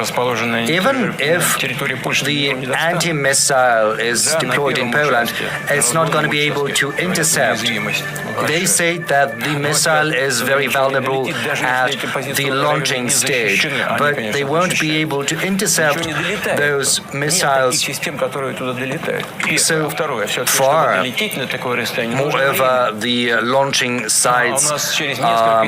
Even if the anti-missile is deployed in Poland, it's not going to be able to intercept. They say that the missile is very vulnerable at the launching stage, but they won't be able to intercept those missiles so far. Moreover, the launching sites are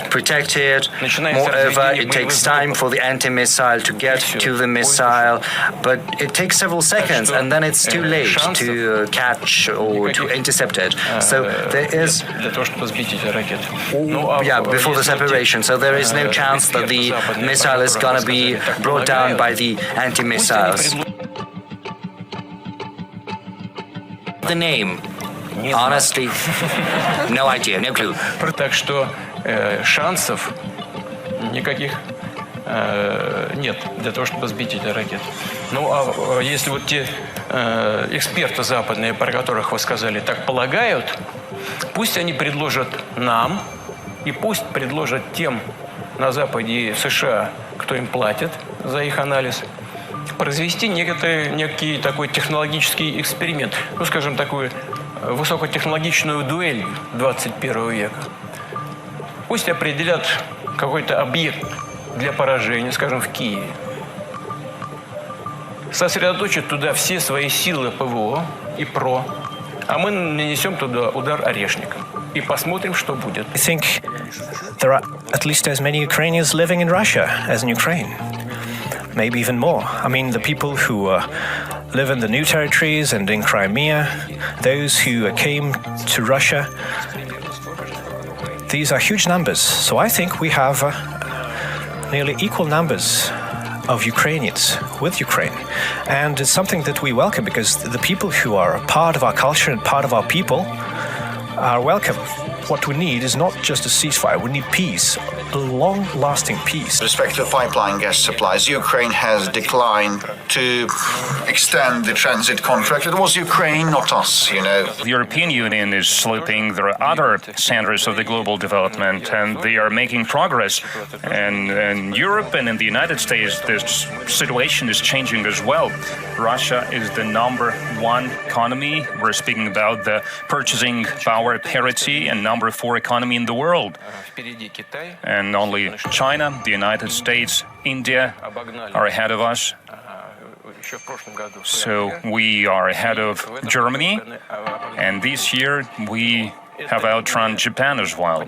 protected. Moreover, it takes time for the anti-missile to get to the missile, but it takes several seconds and then it's too late to catch or to intercept it. So there is, before the separation, so there is no chance that the missile is going to be brought down by the anti-missiles. The name, honestly, no idea, no clue. Так что шансов никаких нет для того, чтобы сбить эти ракеты. Ну, а если вот те эксперты западные, про которых вы сказали, так полагают, пусть они предложат нам, и пусть предложат тем на Западе и в США, кто им платит за их анализ, произвести некий такой технологический эксперимент, ну, скажем, такую высокотехнологичную дуэль 21 века. Пусть определят какой-то объект для поражения, скажем, в Киеве. Сосредоточат туда все свои силы ПВО и ПРО, а мы нанесем туда удар Орешником. И посмотрим, что будет. I think there are at least as many Ukrainians living in Russia as in Ukraine. Maybe even more. I mean, the people who live in the new territories and in Crimea, those who came to Russia, these are huge numbers. So I think we have nearly equal numbers of Ukrainians with Ukraine. And it's something that we welcome because the people who are a part of our culture and part of our people are welcome. What we need is not just a ceasefire, we need peace, a long-lasting peace. With respect to pipeline gas supplies, Ukraine has declined to extend the transit contract. It was Ukraine, not us, you know. The European Union is sloping. There are other centers of the global development, and they are making progress. And in Europe and in the United States, this situation is changing as well. Russia is the #1 economy. We're speaking about the purchasing power parity and #4 economy in the world. And only China, the United States, India are ahead of us. So we are ahead of Germany, and this year we have outrun Japan as well.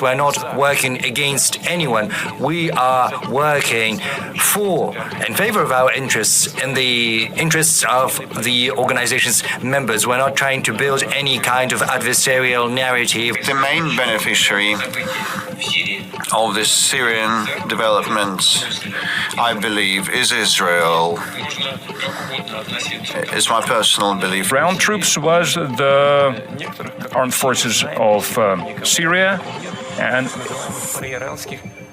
We're not working against anyone. We are working in favor of our interests, in the interests of the organization's members. We're not trying to build any kind of adversarial narrative. The main beneficiary of this Syrian development, I believe, is Israel. It's my personal belief. Ground troops was the armed forces of Syria. And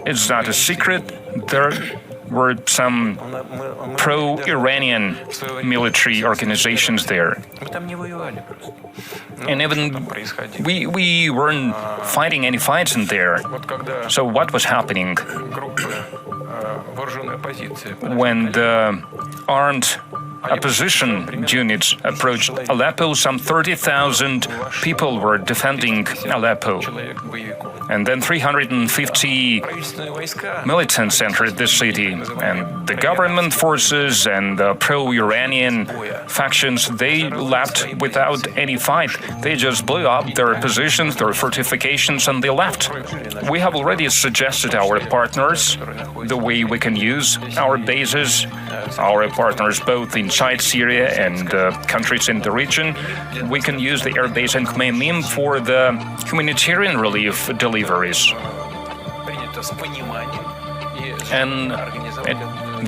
it's not a secret, there were some pro-Iranian military organizations there. And even we weren't fighting any fights in there. So what was happening? When the armed opposition units approached Aleppo, some 30,000 people were defending Aleppo. And then 350 militants entered the city. And the government forces and the pro-Iranian factions, they left without any fight. They just blew up their positions, their fortifications, and they left. We have already suggested our partners the way we can use our bases, our partners both inside Syria and countries in the region. We can use the air base in Khmeimim for the humanitarian relief deliveries. And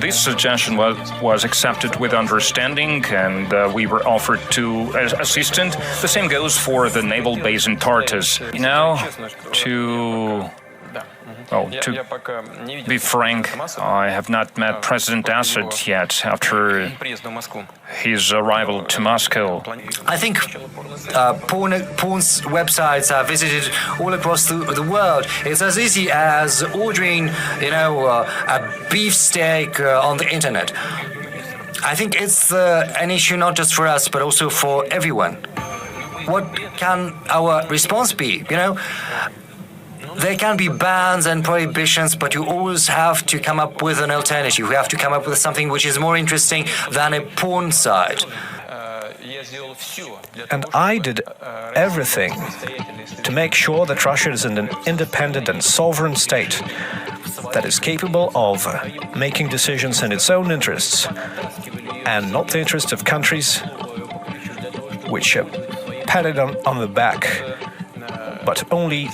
this suggestion was accepted with understanding, and we were offered to assistance. The same goes for the naval base in Tartus. Now, to Well, to be frank, I have not met President Assad yet after his arrival to Moscow. I think porn's websites are visited all across the world. It's as easy as ordering, a beefsteak on the internet. I think it's an issue not just for us, but also for everyone. What can our response be? There can be bans and prohibitions, but you always have to come up with an alternative. You have to come up with something which is more interesting than a porn site. And I did everything to make sure that Russia is an independent and sovereign state that is capable of making decisions in its own interests and not the interests of countries which pat it on the back, but only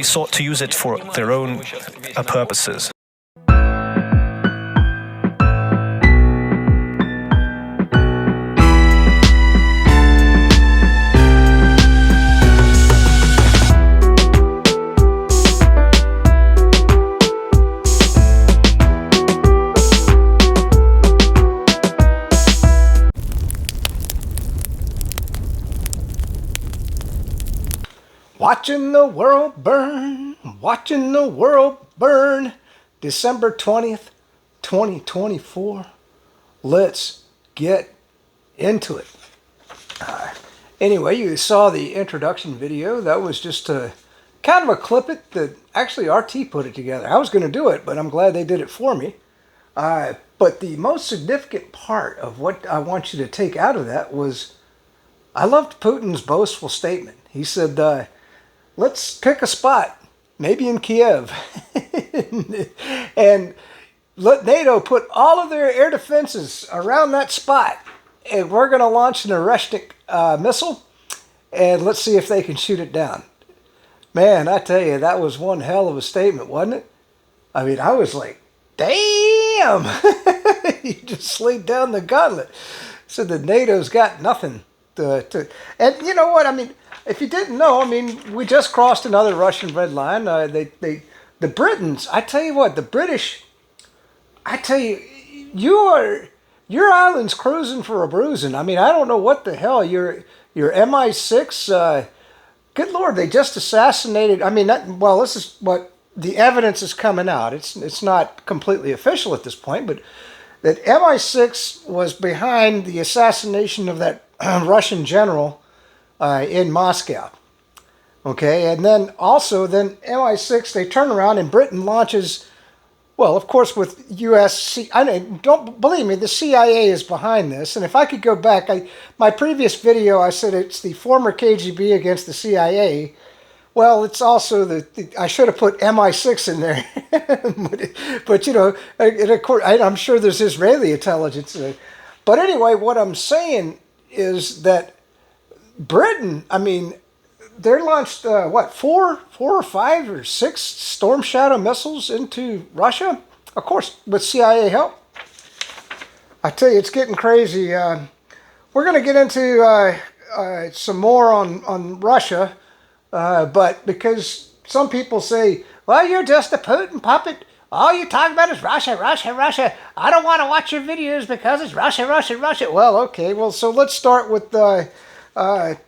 sought to use it for their own purposes. Watching the world burn, December 20th, 2024. Let's get into it. Anyway, you saw the introduction video. That was just a kind of a clip that actually RT put it together. I was going to do it, but I'm glad they did it for me. But the most significant part of what I want you to take out of that was, I loved Putin's boastful statement. He said, let's pick a spot, maybe in Kiev, and let NATO put all of their air defenses around that spot, and we're going to launch an Oreshnik missile, and let's see if they can shoot it down. Man, I tell you, that was one hell of a statement, wasn't it? I mean, I was like, damn! You just laid down the gauntlet. Said that NATO's got nothing to... And you know what, I mean... If you didn't know, I mean, we just crossed another Russian red line. The Britons, I tell you what, the British, I tell you, your island's cruising for a bruising. I mean, I don't know what the hell your MI6. Good Lord, they just assassinated. I mean, this is what the evidence is coming out. It's not completely official at this point, but that MI6 was behind the assassination of that Russian general. In Moscow. Okay, and then MI6, they turn around and Britain launches, well, of course, with don't believe me, the CIA is behind this. And if I could go back, my previous video, I said it's the former KGB against the CIA. Well, it's also I should have put MI6 in there. but of course, I'm sure there's Israeli intelligence. But anyway, what I'm saying is that Britain, I mean, they launched, 4 or 5 or 6 Storm Shadow missiles into Russia? Of course, with CIA help. I tell you, it's getting crazy. We're going to get into some more on Russia, but because some people say, well, you're just a Putin puppet. All you talk about is Russia, Russia, Russia. I don't want to watch your videos because it's Russia, Russia, Russia. Well, okay, so let's start with...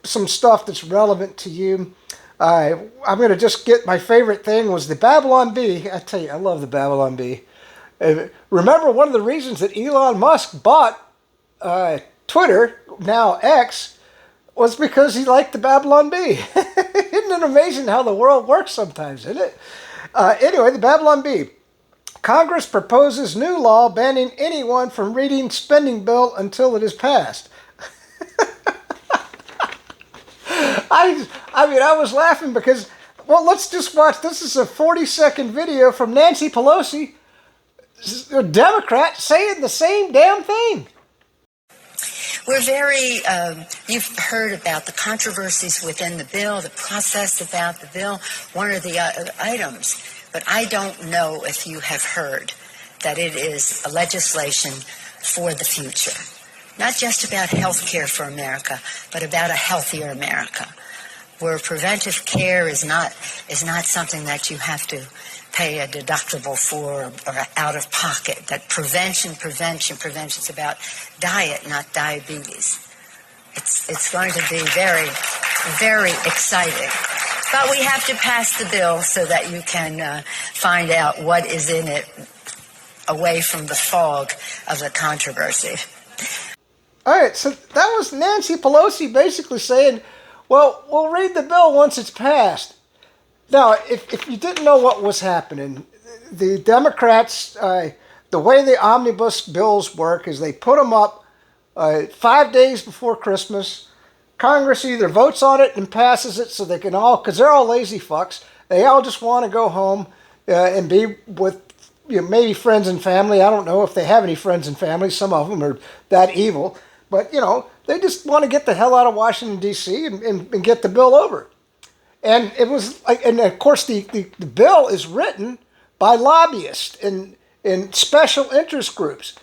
some stuff that's relevant to you. I'm going to just get my favorite thing was the Babylon Bee. I tell you, I love the Babylon Bee. Remember, one of the reasons that Elon Musk bought Twitter, now X, was because he liked the Babylon Bee. Isn't it amazing how the world works sometimes, isn't it? Anyway, the Babylon Bee. Congress proposes new law banning anyone from reading spending bill until it is passed. I was laughing because, well, let's just watch. This is a 40-second video from Nancy Pelosi, a Democrat, saying the same damn thing. We're you've heard about the controversies within the bill, the process about the bill, one of the items. But I don't know if you have heard that it is a legislation for the future. Not just about health care for America, but about a healthier America. where preventive care is not something that you have to pay a deductible for or out of pocket. That prevention is about diet, not diabetes. It's going to be very, very exciting. But we have to pass the bill so that you can find out what is in it away from the fog of the controversy. All right, so that was Nancy Pelosi basically saying, well, we'll read the bill once it's passed. Now, if you didn't know what was happening, the Democrats, the way the omnibus bills work is they put them up 5 days before Christmas. Congress either votes on it and passes it so they can all, because they're all lazy fucks, they all just want to go home and be with maybe friends and family. I don't know if they have any friends and family. Some of them are that evil. But, they just want to get the hell out of Washington, D.C. and get the bill over. And it was like, and of course, the bill is written by lobbyists and special interest groups.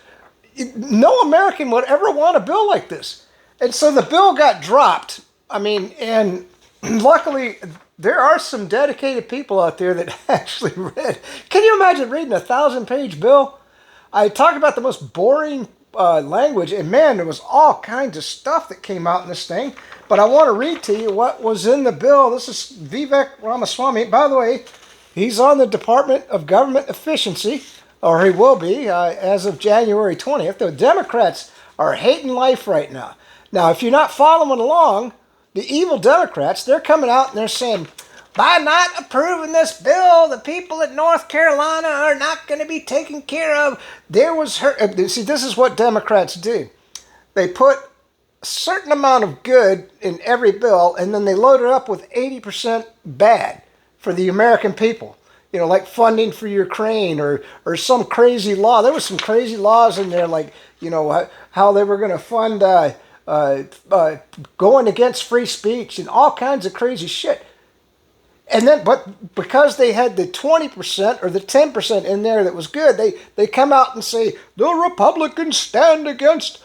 No American would ever want a bill like this. And so the bill got dropped. And luckily, there are some dedicated people out there that actually read. Can you imagine reading a 1,000-page bill? I talk about the most boring language, and man, there was all kinds of stuff that came out in this thing. But I want to read to you what was in the bill. This is Vivek Ramaswamy. By the way, he's on the Department of Government Efficiency, or he will be as of January 20th. The Democrats are hating life right now. Now, if you're not following along, the evil Democrats, they're coming out and they're saying, by not approving this bill, the people in North Carolina are not going to be taken care of. See, this is what Democrats do. They put a certain amount of good in every bill, and then they load it up with 80% bad for the American people. Like funding for Ukraine or some crazy law. There was some crazy laws in there, like, how they were going to fund going against free speech and all kinds of crazy shit. And then, but because they had the 20% or the 10% in there that was good, they come out and say, the Republicans stand against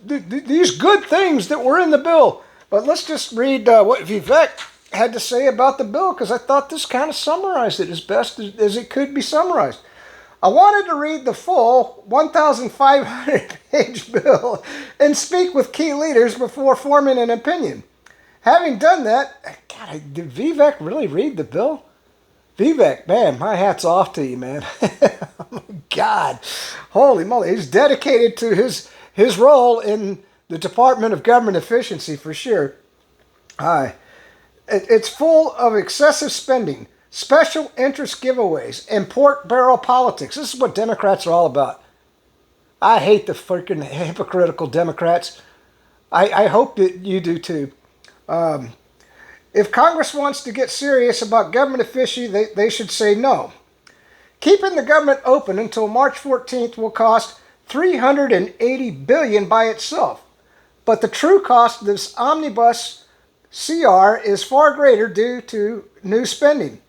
these good things that were in the bill. But let's just read what Vivek had to say about the bill, because I thought this kind of summarized it as best as it could be summarized. I wanted to read the full 1,500-page bill and speak with key leaders before forming an opinion. Having done that, God, did Vivek really read the bill? Vivek, man, my hat's off to you, man. Oh my God. Holy moly. He's dedicated to his role in the Department of Government Efficiency for sure. It's full of excessive spending, special interest giveaways, and pork barrel politics. This is what Democrats are all about. I hate the freaking hypocritical Democrats. I hope that you do too. If Congress wants to get serious about government efficiency, they should say no. Keeping the government open until March 14th will cost $380 billion by itself. But the true cost of this omnibus CR is far greater due to new spending.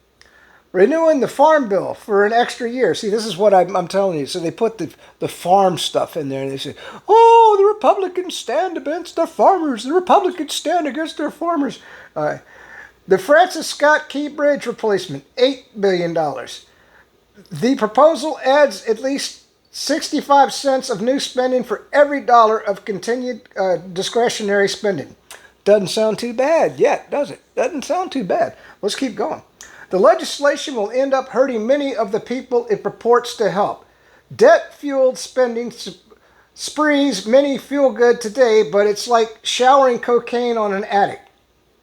Renewing the farm bill for an extra year. See, this is what I'm telling you. So they put the farm stuff in there and they say, oh, the Republicans stand against their farmers. The Republicans stand against their farmers. The Francis Scott Key Bridge replacement, $8 billion. The proposal adds at least 65 cents of new spending for every dollar of continued discretionary spending. Doesn't sound too bad yet, does it? Doesn't sound too bad. Let's keep going. The legislation will end up hurting many of the people it purports to help. Debt-fueled spending sprees many feel good today, but it's like showering cocaine on an addict.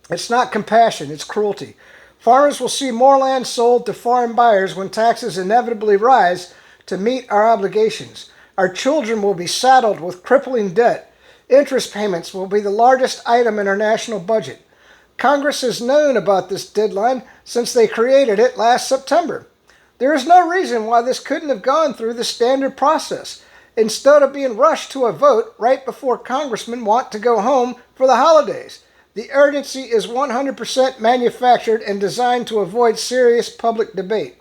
It's not compassion, it's cruelty. Farmers will see more land sold to foreign buyers when taxes inevitably rise to meet our obligations. Our children will be saddled with crippling debt. Interest payments will be the largest item in our national budget. Congress has known about this deadline since they created it last September. There is no reason why this couldn't have gone through the standard process, instead of being rushed to a vote right before congressmen want to go home for the holidays. The urgency is 100% manufactured and designed to avoid serious public debate.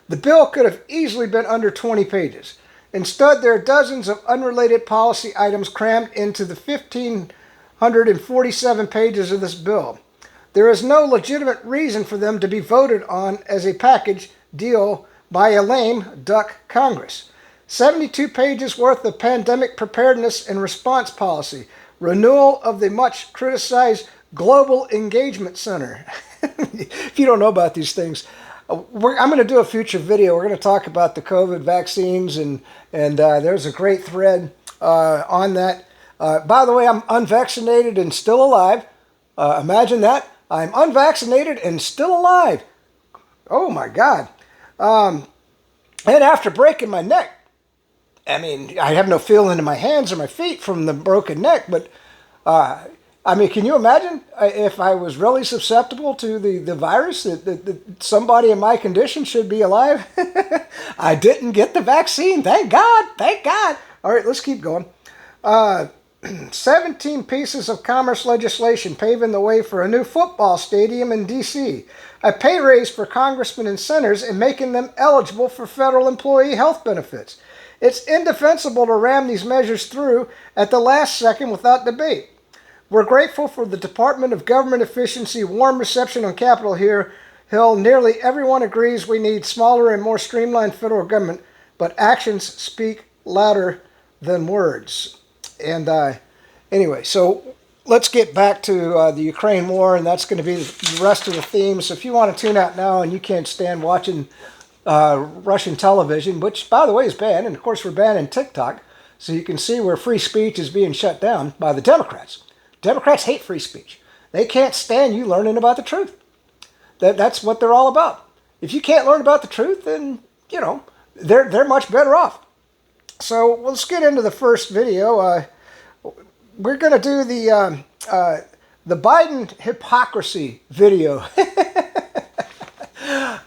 The bill could have easily been under 20 pages. Instead, there are dozens of unrelated policy items crammed into the 1,547 pages of this bill. there is no legitimate reason for them to be voted on as a package deal by a lame duck Congress. 72 pages worth of pandemic preparedness and response policy. Renewal of the much criticized Global Engagement Center. If you don't know about these things, I'm going to do a future video. We're going to talk about the COVID vaccines, and there's a great thread on that. By the way, I'm unvaccinated and still alive. Imagine that. I'm unvaccinated and still alive. Oh my God. And after breaking my neck, I mean, I have no feeling in my hands or my feet from the broken neck, but I mean, can you imagine if I was really susceptible to the virus, that somebody in my condition should be alive? I didn't get the vaccine. Thank God. Thank God. All right, let's keep going. 17 pieces of commerce legislation paving the way for a new football stadium in D.C., a pay raise for congressmen and senators, and making them eligible for federal employee health benefits. It's indefensible to ram these measures through at the last second without debate. We're grateful for the Department of Government Efficiency warm reception on Capitol Hill. Nearly everyone agrees we need smaller and more streamlined federal government, but actions speak louder than words. And anyway, so let's get back to the Ukraine war, and that's going to be the rest of the theme. So if you want to tune out now and you can't stand watching Russian television, which, by the way, is banned, and of course we're banning TikTok, so you can see where free speech is being shut down by the Democrats. Democrats hate free speech. They can't stand you learning about the truth. That's what they're all about. If you can't learn about the truth, then, you know, they're much better off. So let's get into the first video. We're going to do the Biden hypocrisy video.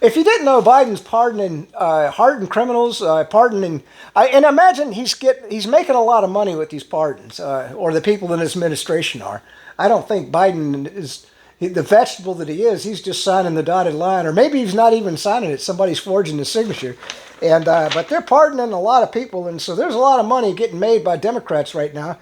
If you didn't know, Biden's pardoning hardened criminals, and imagine he's making a lot of money with these pardons, or the people in his administration are. I don't think Biden is the vegetable that he is. He's just signing the dotted line, or maybe he's not even signing it. Somebody's forging his signature. And but they're pardoning a lot of people, and so there's a lot of money getting made by Democrats right now.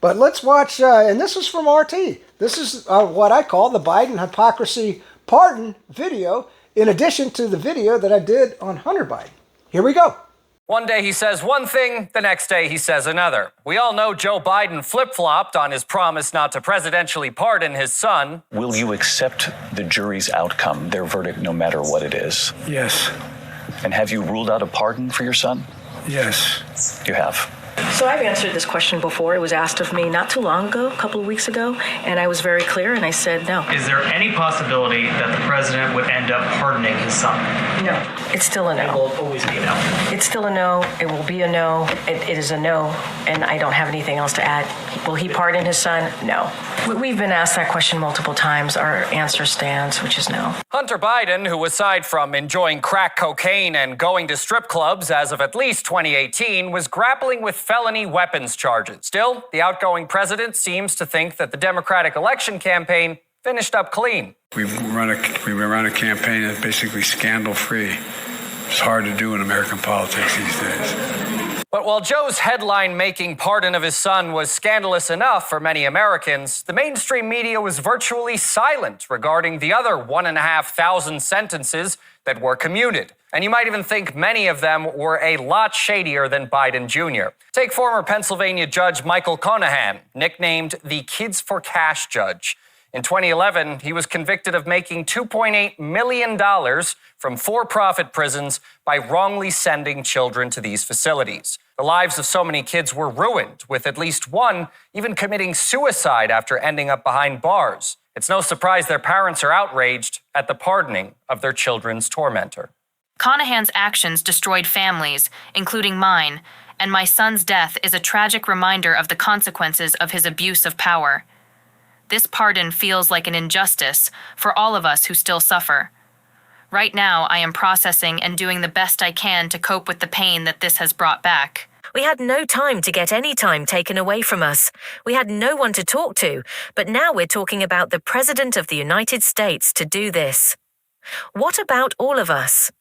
But let's watch, and this is from RT. This is what I call the Biden hypocrisy pardon video, in addition to the video that I did on Hunter Biden. Here we go. One day he says one thing, the next day he says another. We all know Joe Biden flip-flopped on his promise not to presidentially pardon his son. Will you accept the jury's outcome, their verdict, no matter what it is? Yes. And have you ruled out a pardon for your son? Yes. You have. So I've answered this question before. It was asked of me not too long ago, a couple of weeks ago, and I was very clear, and I said no. Is there any possibility that the president would end up pardoning his son? No. It's still a no. It will always be a no. It's still a no. It will be a no. It is a no, and I don't have anything else to add. Will he pardon his son? No. We've been asked that question multiple times. Our answer stands, which is no. Hunter Biden, who aside from enjoying crack cocaine and going to strip clubs as of at least 2018, was grappling with felony weapons charges. Still, the outgoing president seems to think that the Democratic election campaign finished up clean. We run a campaign that's basically scandal-free. It's hard to do in American politics these days. But while Joe's headline-making pardon of his son was scandalous enough for many Americans, the mainstream media was virtually silent regarding the other 1,500 sentences that were commuted. And you might even think many of them were a lot shadier than Biden Jr. Take former Pennsylvania Judge Michael Conahan, nicknamed the Kids for Cash Judge. In 2011, he was convicted of making $2.8 million from for-profit prisons by wrongly sending children to these facilities. The lives of so many kids were ruined, with at least one even committing suicide after ending up behind bars. It's no surprise their parents are outraged at the pardoning of their children's tormentor. Conahan's actions destroyed families, including mine, and my son's death is a tragic reminder of the consequences of his abuse of power. This pardon feels like an injustice for all of us who still suffer. Right now, I am processing and doing the best I can to cope with the pain that this has brought back. We had no time to get any time taken away from us. We had no one to talk to, but now we're talking about the President of the United States to do this. What about all of us?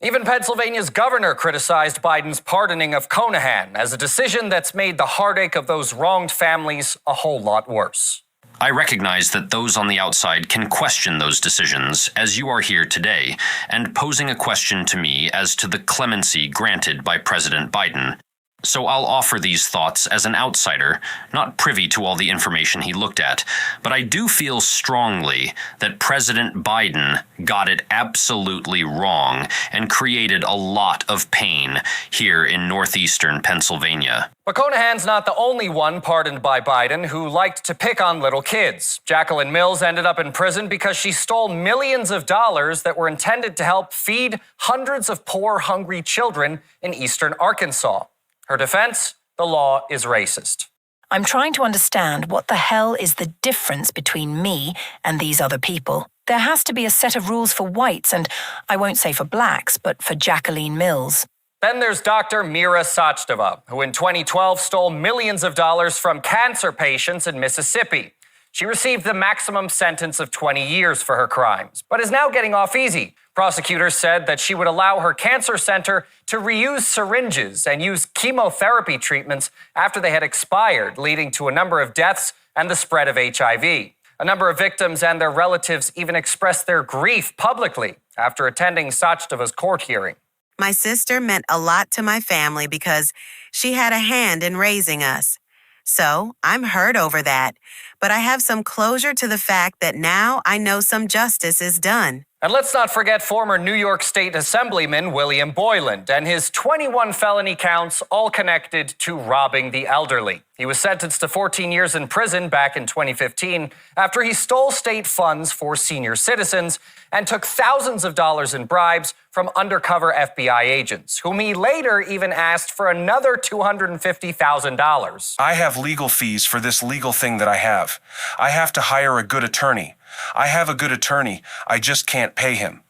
Even Pennsylvania's governor criticized Biden's pardoning of Conahan as a decision that's made the heartache of those wronged families a whole lot worse. I recognize that those on the outside can question those decisions, as you are here today, and posing a question to me as to the clemency granted by President Biden. So I'll offer these thoughts as an outsider, not privy to all the information he looked at, but I do feel strongly that President Biden got it absolutely wrong and created a lot of pain here in northeastern Pennsylvania. But Conahan's not the only one pardoned by Biden who liked to pick on little kids. Jacqueline Mills ended up in prison because she stole millions of dollars that were intended to help feed hundreds of poor, hungry children in eastern Arkansas. Her defense, the law is racist. I'm trying to understand what the hell is the difference between me and these other people. There has to be a set of rules for whites and, I won't say for blacks, but for Jacqueline Mills. Then there's Dr. Mira Sachdeva, who in 2012 stole millions of dollars from cancer patients in Mississippi. She received the maximum sentence of 20 years for her crimes, but is now getting off easy. Prosecutors said that she would allow her cancer center to reuse syringes and use chemotherapy treatments after they had expired, leading to a number of deaths and the spread of HIV. A number of victims and their relatives even expressed their grief publicly after attending Sachdeva's court hearing. My sister meant a lot to my family because she had a hand in raising us. So I'm hurt over that, but I have some closure to the fact that now I know some justice is done. And let's not forget former New York State Assemblyman William Boyland and his 21 felony counts, all connected to robbing the elderly. He was sentenced to 14 years in prison back in 2015 after he stole state funds for senior citizens and took thousands of dollars in bribes from undercover FBI agents, whom he later even asked for another $250,000. I have legal fees for this legal thing that I have. I have to hire a good attorney. I have a good attorney, I just can't pay him.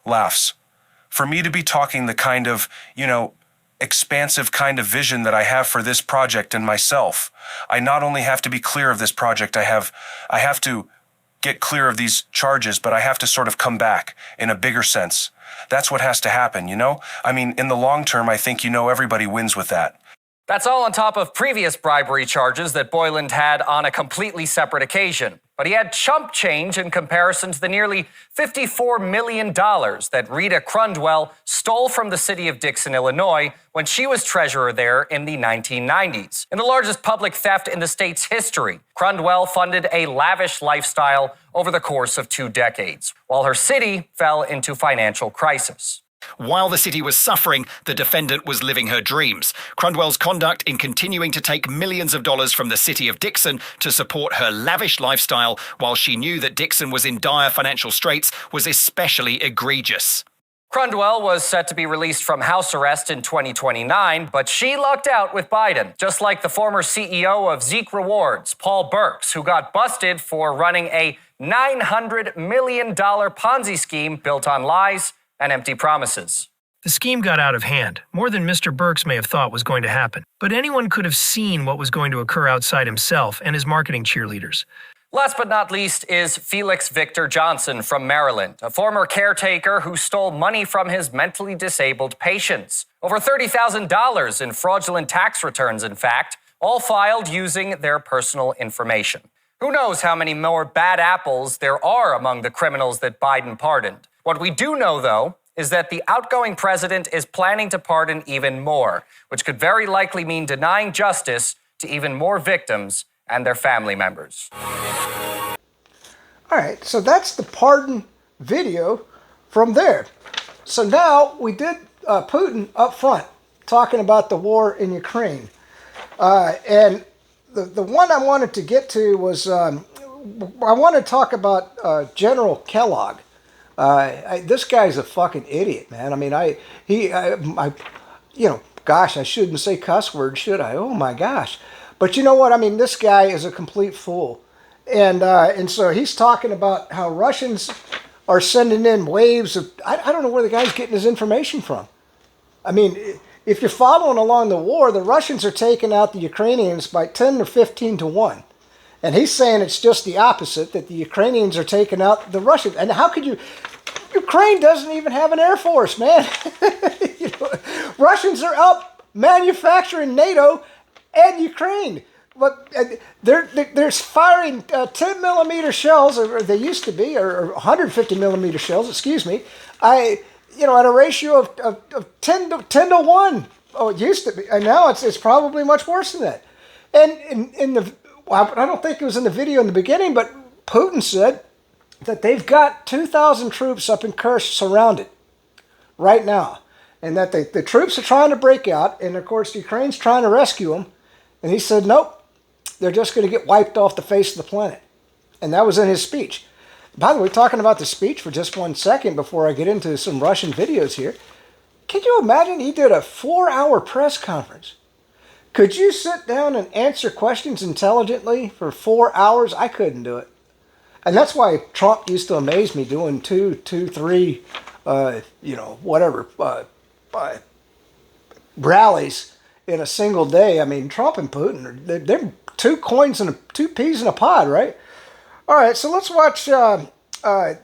Laughs. For me to be talking the kind of, expansive kind of vision that I have for this project and myself, I not only have to be clear of this project, I have to get clear of these charges, but I have to sort of come back in a bigger sense. That's what has to happen, I mean, in the long term, I think, everybody wins with that. That's all on top of previous bribery charges that Boyland had on a completely separate occasion. But he had chump change in comparison to the nearly $54 million that Rita Crundwell stole from the city of Dixon, Illinois, when she was treasurer there in the 1990s. In the largest public theft in the state's history, Crundwell funded a lavish lifestyle over the course of 2 decades, while her city fell into financial crisis. While the city was suffering, the defendant was living her dreams. Crundwell's conduct in continuing to take millions of dollars from the city of Dixon to support her lavish lifestyle while she knew that Dixon was in dire financial straits was especially egregious. Crundwell was set to be released from house arrest in 2029, but she lucked out with Biden, just like the former CEO of Zeke Rewards, Paul Burks, who got busted for running a $900 million Ponzi scheme built on lies and empty promises. The scheme got out of hand, more than Mr. Burks may have thought was going to happen. But anyone could have seen what was going to occur outside himself and his marketing cheerleaders. Last but not least is Felix Victor Johnson from Maryland, a former caretaker who stole money from his mentally disabled patients. Over $30,000 in fraudulent tax returns, in fact, all filed using their personal information. Who knows how many more bad apples there are among the criminals that Biden pardoned? What we do know, though, is that the outgoing president is planning to pardon even more, which could very likely mean denying justice to even more victims and their family members. All right, so that's the pardon video from there. So now we did Putin up front talking about the war in Ukraine. And the one I wanted to get to was, I want to talk about General Kellogg. This guy's a fucking idiot, man. I mean, gosh, I shouldn't say cuss words, should I? Oh my gosh. But you know what? I mean, this guy is a complete fool. And so he's talking about how Russians are sending in waves of, I don't know where the guy's getting his information from. I mean, if you're following along the war, the Russians are taking out the Ukrainians by 10 or 15 to 1. And he's saying it's just the opposite, that the Ukrainians are taking out the Russians. And how could you... Ukraine doesn't even have an air force, man. Russians are up manufacturing NATO and Ukraine. But they're firing 10 millimeter shells, or they used to be, or 150 millimeter shells. Excuse me. At a ratio of 10 to 1. Oh, it used to be, and now it's probably much worse than that. And I don't think it was in the video in the beginning, but Putin said that they've got 2,000 troops up in Kursk surrounded right now, and that the troops are trying to break out, and of course Ukraine's trying to rescue them. And he said, nope. They're just going to get wiped off the face of the planet. And that was in his speech. By the way, talking about the speech for just 1 second before I get into some Russian videos here. Can you imagine he did a 4-hour press conference? Could you sit down and answer questions intelligently for 4 hours? I couldn't do it. And that's why Trump used to amaze me doing 3 rallies in a single day. I mean, Trump and Putin, they're two peas in a pod, right? All right, so let's watch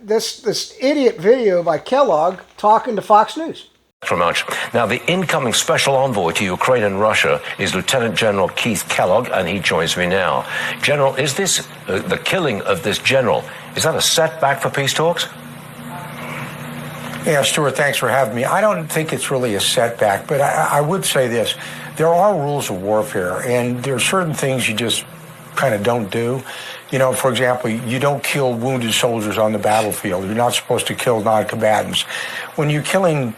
this idiot video by Kellogg talking to Fox News. Very much. Now, the incoming special envoy to Ukraine and Russia is Lieutenant General Keith Kellogg, and he joins me now. General, is this the killing of this general? Is that a setback for peace talks? Yeah, Stuart, thanks for having me. I don't think it's really a setback, but I would say this. There are rules of warfare, and there are certain things you just kind of don't do. For example, you don't kill wounded soldiers on the battlefield. You're not supposed to kill non-combatants. When you're killing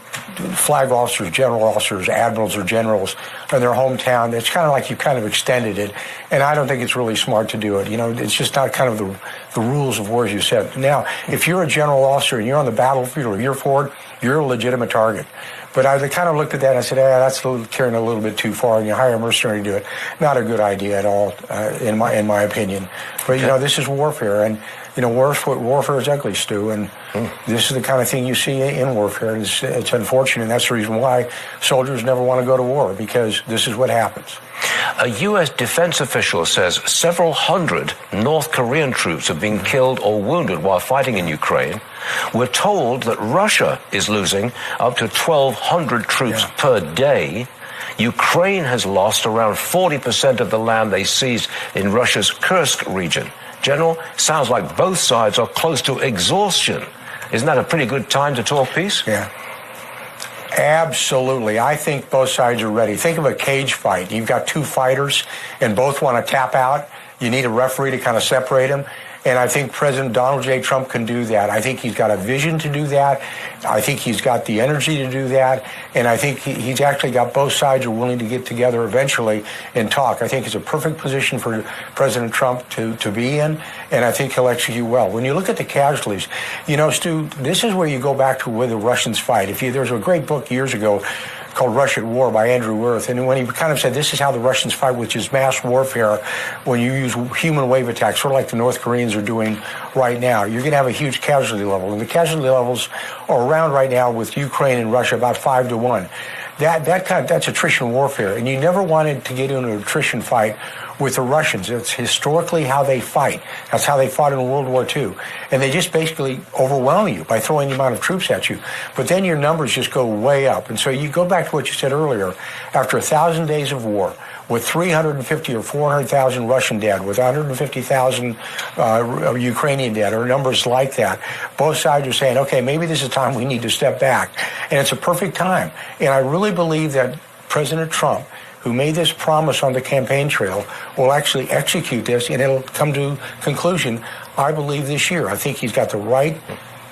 flag officers, general officers, admirals, or generals in their hometown, it's kind of like you kind of extended it, and I don't think it's really smart to do it. It's just not kind of the rules of war as you said. Now, if you're a general officer and you're on the battlefield or you're forward, you're a legitimate target. But I kind of looked at that and I said, that's carrying a little bit too far, and you hire a mercenary to do it. Not a good idea at all, in my opinion. But, this is warfare, and, warfare is ugly, Stu, and this is the kind of thing you see in warfare. It's unfortunate, and that's the reason why soldiers never want to go to war, because this is what happens. A U.S. defense official says several hundred North Korean troops have been killed or wounded while fighting in Ukraine. We're told that Russia is losing up to 1,200 troops per day. Ukraine has lost around 40% of the land they seized in Russia's Kursk region. General, sounds like both sides are close to exhaustion. Isn't that a pretty good time to talk peace? Yeah. Absolutely. I think both sides are ready. Think of a cage fight. You've got two fighters and both want to tap out. You need a referee to kind of separate them. And I think President Donald J. Trump can do that. I think he's got a vision to do that. I think he's got the energy to do that. And I think he's actually got both sides are willing to get together eventually and talk. I think it's a perfect position for President Trump to be in, and I think he'll execute well. When you look at the casualties, Stu, this is where you go back to where the Russians fight. There's a great book years ago called Russia at War by Andrew Wirth, and when he kind of said this is how the Russians fight, which is mass warfare, when you use human wave attacks, sort of like the North Koreans are doing right now, you're going to have a huge casualty level, and the casualty levels are around right now with Ukraine and Russia about 5 to 1. That's attrition warfare, and you never wanted to get into an attrition fight with the Russians. It's historically how they fight. That's how they fought in World War II. And they just basically overwhelm you by throwing the amount of troops at you. But then your numbers just go way up. And so you go back to what you said earlier. After 1,000 days of war, with 350 or 400,000 Russian dead, with 150,000 Ukrainian dead, or numbers like that, both sides are saying, okay, maybe this is a time we need to step back. And it's a perfect time. And I really believe that President Trump, who made this promise on the campaign trail, will actually execute this, and it'll come to conclusion, I believe, this year. I think he's got the right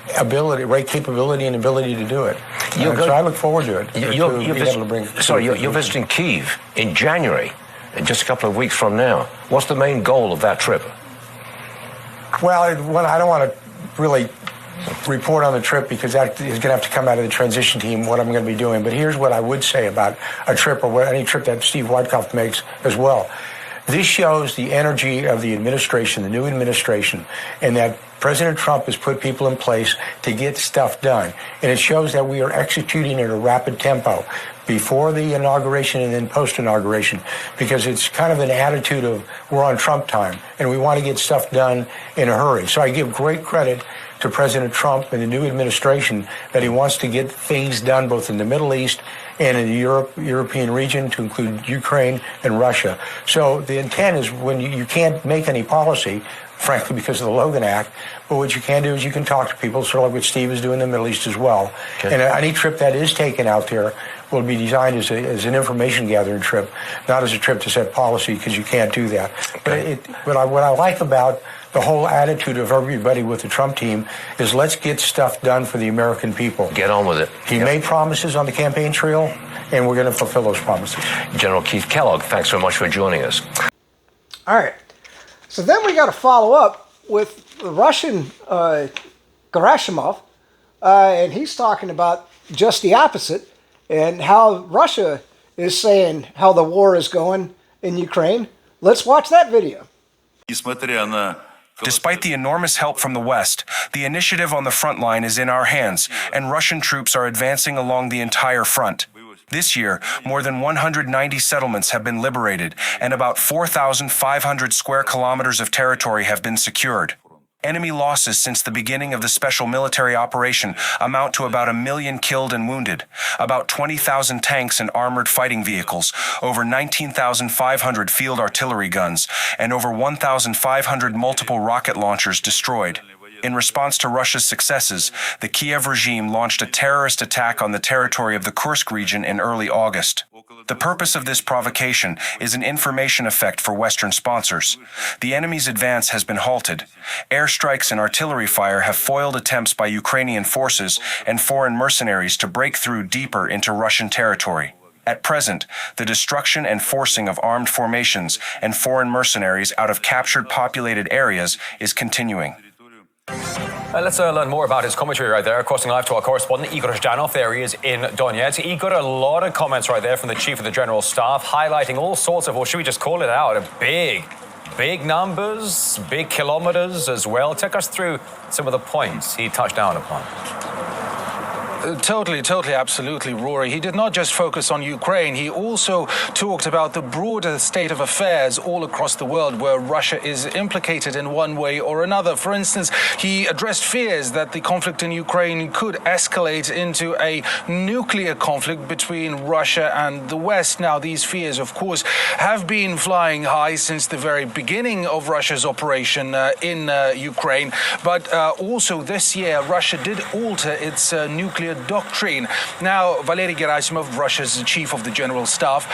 capability and ability to do it. So I look forward to it. You're visiting Kyiv in January, in just a couple of weeks from now. What's the main goal of that trip? Well, I don't want to really report on the trip because that is going to have to come out of the transition team, what I'm going to be doing. But here's what I would say about a trip, or any trip that Steve Wyckoff makes as well. This shows the energy of the administration, the new administration, and that President Trump has put people in place to get stuff done. And it shows that we are executing at a rapid tempo before the inauguration and then post-inauguration, because it's kind of an attitude of we're on Trump time and we want to get stuff done in a hurry. So I give great credit to President Trump and the new administration that he wants to get things done both in the Middle East and in the European region, to include Ukraine and Russia. So the intent is, when you can't make any policy, frankly, because of the Logan Act, but what you can do is you can talk to people, sort of like what Steve is doing in the Middle East as well. Okay. And any trip that is taken out there will be designed as an information gathering trip, not as a trip to set policy, because you can't do that. Okay. But what I like about the whole attitude of everybody with the Trump team is, let's get stuff done for the American people. Get on with it. He made promises on the campaign trail, and we're going to fulfill those promises. General Keith Kellogg, thanks so much for joining us. All right. So then we got to follow up with the Russian Gerasimov, and he's talking about just the opposite, and how Russia is saying how the war is going in Ukraine. Let's watch that video. Despite the enormous help from the West, the initiative on the front line is in our hands, and Russian troops are advancing along the entire front. This year, more than 190 settlements have been liberated, and about 4,500 square kilometers of territory have been secured. Enemy losses since the beginning of the special military operation amount to about 1 million killed and wounded, about 20,000 tanks and armored fighting vehicles, over 19,500 field artillery guns, and over 1,500 multiple rocket launchers destroyed. In response to Russia's successes, the Kiev regime launched a terrorist attack on the territory of the Kursk region in early August. The purpose of this provocation is an information effect for Western sponsors. The enemy's advance has been halted. Airstrikes and artillery fire have foiled attempts by Ukrainian forces and foreign mercenaries to break through deeper into Russian territory. At present, the destruction and forcing of armed formations and foreign mercenaries out of captured populated areas is continuing. Let's learn more about his commentary right there. Crossing live to our correspondent, Igor Zhdanov. There he is in Donetsk. Igor, a lot of comments right there from the Chief of the General Staff, highlighting all sorts of, or should we just call it out, big numbers, big kilometers as well. Take us through some of the points he touched down upon. Totally, absolutely, Rory. He did not just focus on Ukraine. He also talked about the broader state of affairs all across the world where Russia is implicated in one way or another. For instance, he addressed fears that the conflict in Ukraine could escalate into a nuclear conflict between Russia and the West. Now, these fears, of course, have been flying high since the very beginning of Russia's operation in Ukraine. But also this year, Russia did alter its nuclear doctrine. Now, Valery Gerasimov, Russia's chief of the general staff,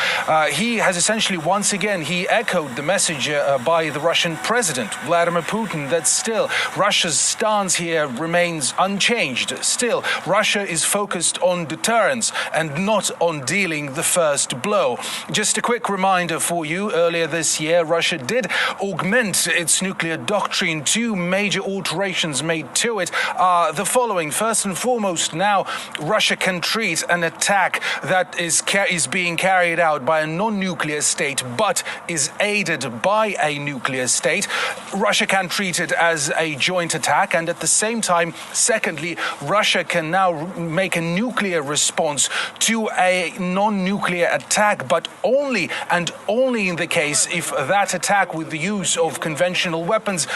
he has essentially once again, he echoed the message by the Russian president, Vladimir Putin, that still Russia's stance here remains unchanged. Still, Russia is focused on deterrence and not on dealing the first blow. Just a quick reminder for you, earlier this year, Russia did augment its nuclear doctrine. Two major alterations made to it are the following. First and foremost, now Russia can treat an attack that is being carried out by a non-nuclear state but is aided by a nuclear state. Russia can treat it as a joint attack, and at the same time, secondly, Russia can now make a nuclear response to a non-nuclear attack, but only and only in the case if that attack with the use of conventional weapons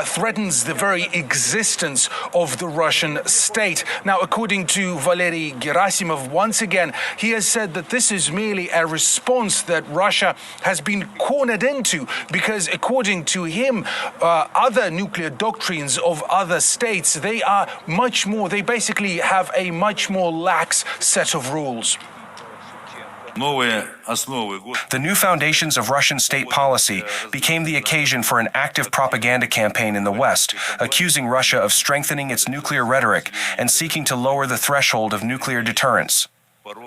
threatens the very existence of the Russian state. Now, according to Valery Gerasimov, once again, he has said that this is merely a response that Russia has been cornered into because, according to him, other nuclear doctrines of other states, they basically have a much more lax set of rules. The new foundations of Russian state policy became the occasion for an active propaganda campaign in the West, accusing Russia of strengthening its nuclear rhetoric and seeking to lower the threshold of nuclear deterrence.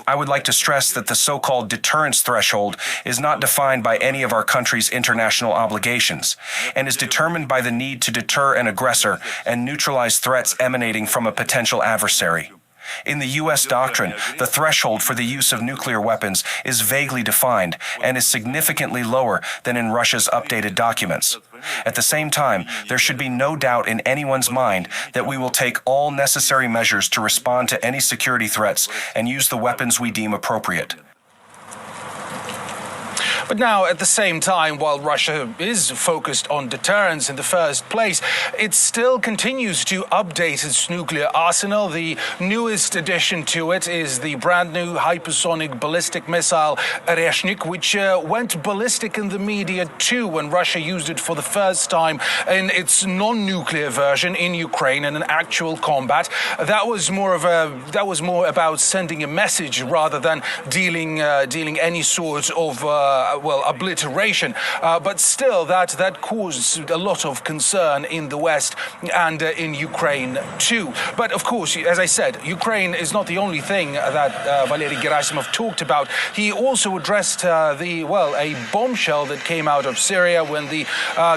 I would like to stress that the so-called deterrence threshold is not defined by any of our country's international obligations and is determined by the need to deter an aggressor and neutralize threats emanating from a potential adversary. In the U.S. doctrine, the threshold for the use of nuclear weapons is vaguely defined and is significantly lower than in Russia's updated documents. At the same time, there should be no doubt in anyone's mind that we will take all necessary measures to respond to any security threats and use the weapons we deem appropriate. But now, at the same time, while Russia is focused on deterrence in the first place, it still continues to update its nuclear arsenal. The newest addition to it is the brand new hypersonic ballistic missile Oreshnik, which went ballistic in the media too when Russia used it for the first time in its non-nuclear version in Ukraine in an actual combat. That was more about sending a message rather than dealing any sort of obliteration. But still, that caused a lot of concern in the West and in Ukraine too. But of course, as I said, Ukraine is not the only thing that Valery Gerasimov talked about. He also addressed a bombshell that came out of Syria when the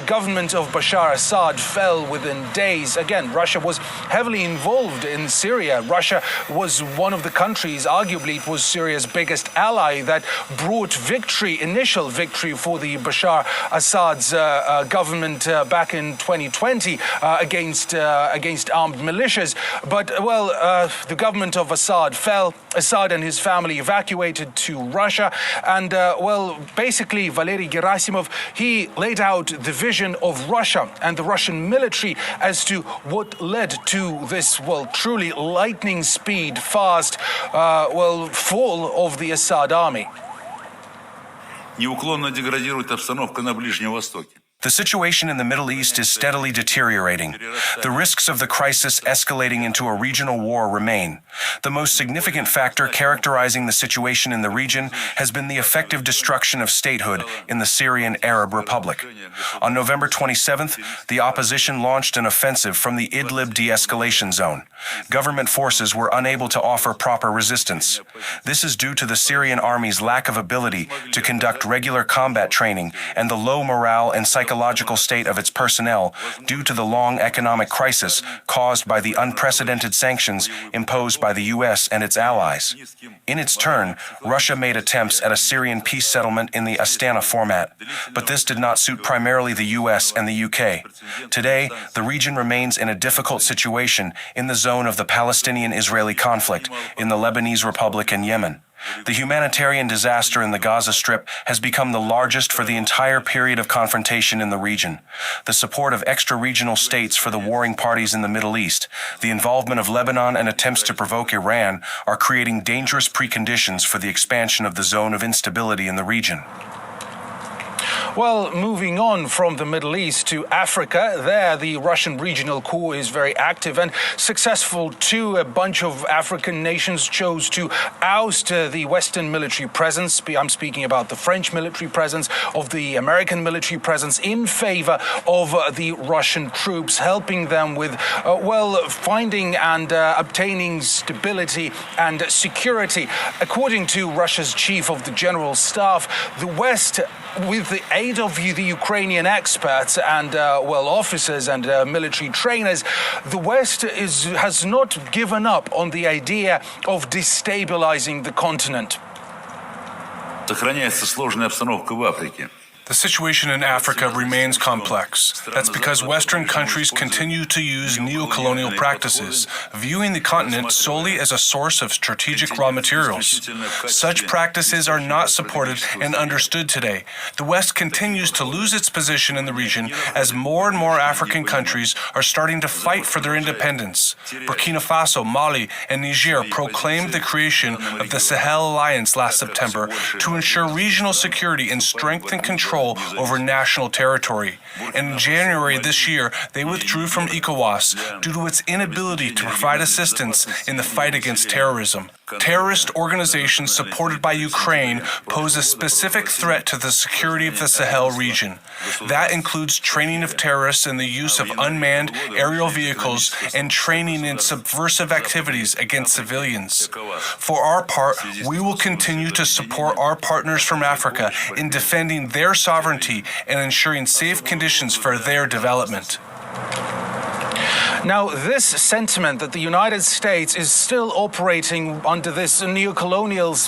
government of Bashar Assad fell within days. Again, Russia was heavily involved in Syria. Russia was one of the countries, arguably it was Syria's biggest ally, that brought initial victory for the Bashar Assad's government back in 2020 against armed militias. But, the government of Assad fell. Assad and his family evacuated to Russia. And, basically, Valery Gerasimov, he laid out the vision of Russia and the Russian military as to what led to this, truly lightning speed, fast, fall of the Assad army. Неуклонно деградирует обстановка на Ближнем Востоке. The situation in the Middle East is steadily deteriorating. The risks of the crisis escalating into a regional war remain. The most significant factor characterizing the situation in the region has been the effective destruction of statehood in the Syrian Arab Republic. On November 27th, the opposition launched an offensive from the Idlib de-escalation zone. Government forces were unable to offer proper resistance. This is due to the Syrian army's lack of ability to conduct regular combat training and the low morale and psychological state of its personnel due to the long economic crisis caused by the unprecedented sanctions imposed by the U.S. and its allies. In its turn, Russia made attempts at a Syrian peace settlement in the Astana format, but this did not suit primarily the U.S. and the U.K. Today, the region remains in a difficult situation in the zone of the Palestinian-Israeli conflict, in the Lebanese Republic and Yemen. The humanitarian disaster in the Gaza Strip has become the largest for the entire period of confrontation in the region. The support of extra-regional states for the warring parties in the Middle East, the involvement of Lebanon and attempts to provoke Iran are creating dangerous preconditions for the expansion of the zone of instability in the region. Well, moving on from the Middle East to Africa, there the Russian regional coup is very active and successful too. A bunch of African nations chose to oust the Western military presence. I'm speaking about the French military presence, of the American military presence, in favor of the Russian troops, helping them with, finding and obtaining stability and security. According to Russia's chief of the general staff, the West, with the aid of the Ukrainian experts and, officers and military trainers, the West has not given up on the idea of destabilizing the continent. Сохраняется сложная обстановка в Африке. The situation in Africa remains complex. That's because Western countries continue to use neocolonial practices, viewing the continent solely as a source of strategic raw materials. Such practices are not supported and understood today. The West continues to lose its position in the region as more and more African countries are starting to fight for their independence. Burkina Faso, Mali, and Niger proclaimed the creation of the Sahel Alliance last September to ensure regional security and strengthen control over national territory. And in January this year, they withdrew from ECOWAS due to its inability to provide assistance in the fight against terrorism. Terrorist organizations supported by Ukraine pose a specific threat to the security of the Sahel region. That includes training of terrorists in the use of unmanned aerial vehicles and training in subversive activities against civilians. For our part, we will continue to support our partners from Africa in defending their sovereignty and ensuring safe conditions for their development. Now, this sentiment that the United States is still operating under this neocolonial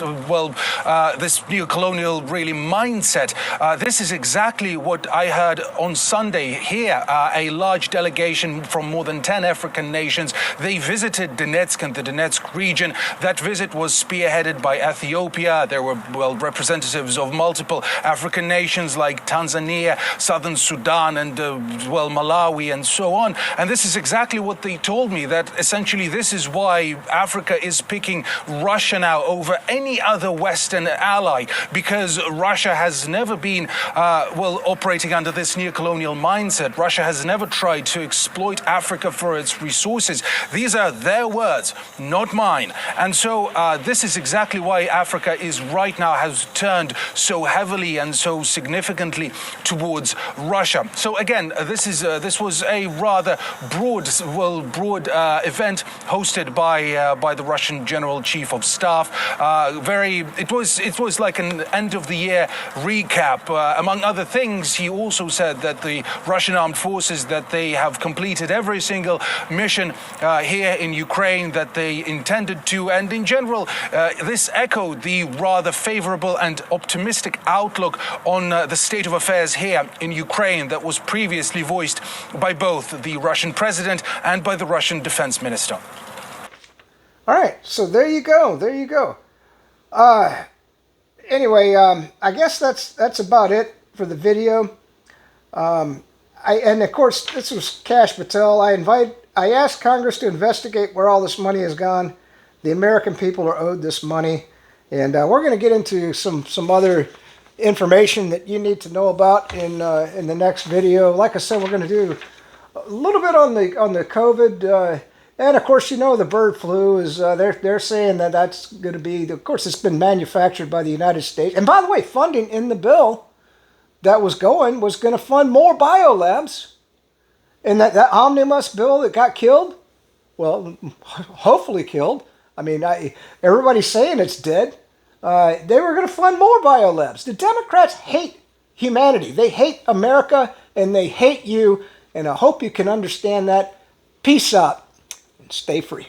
really mindset, this is exactly what I heard on Sunday here. A large delegation from more than 10 African nations, they visited Donetsk and the Donetsk region. That visit was spearheaded by Ethiopia. There were, representatives of multiple African nations like Tanzania, Southern Sudan, and, Malawi, and so on. And this is exactly what they told me, that essentially this is why Africa is picking Russia now over any other Western ally, because Russia has never been, operating under this neocolonial mindset. Russia has never tried to exploit Africa for its resources. These are their words, not mine. And so this is exactly why Africa is right now has turned so heavily and so significantly towards Russia. So again, this was a rather broad event hosted by the Russian General Chief of Staff. It was like an end of the year recap. Among other things, he also said that the Russian armed forces, that they have completed every single mission here in Ukraine that they intended to, and in general, this echoed the rather favorable and optimistic outlook on the state of affairs here in Ukraine that was previously voiced by both the Russian president and by the Russian defense minister. All right, so there you go. Anyway, I guess that's about it for the video. And of course, this was Kash Patel. I asked Congress to investigate where all this money has gone. The American people are owed this money, and we're going to get into some other information that you need to know about in the next video. Like I said, we're going to do a little bit on the COVID, and of course, the bird flu is they're saying that's going to be. Of course, it's been manufactured by the United States. And by the way, funding in the bill that was going to fund more biolabs, and that omnibus bill that got killed, well, hopefully killed. I mean, everybody's saying it's dead. They were going to fund more biolabs. The Democrats hate humanity. They hate America, and they hate you. And I hope you can understand that. Peace out, and stay free.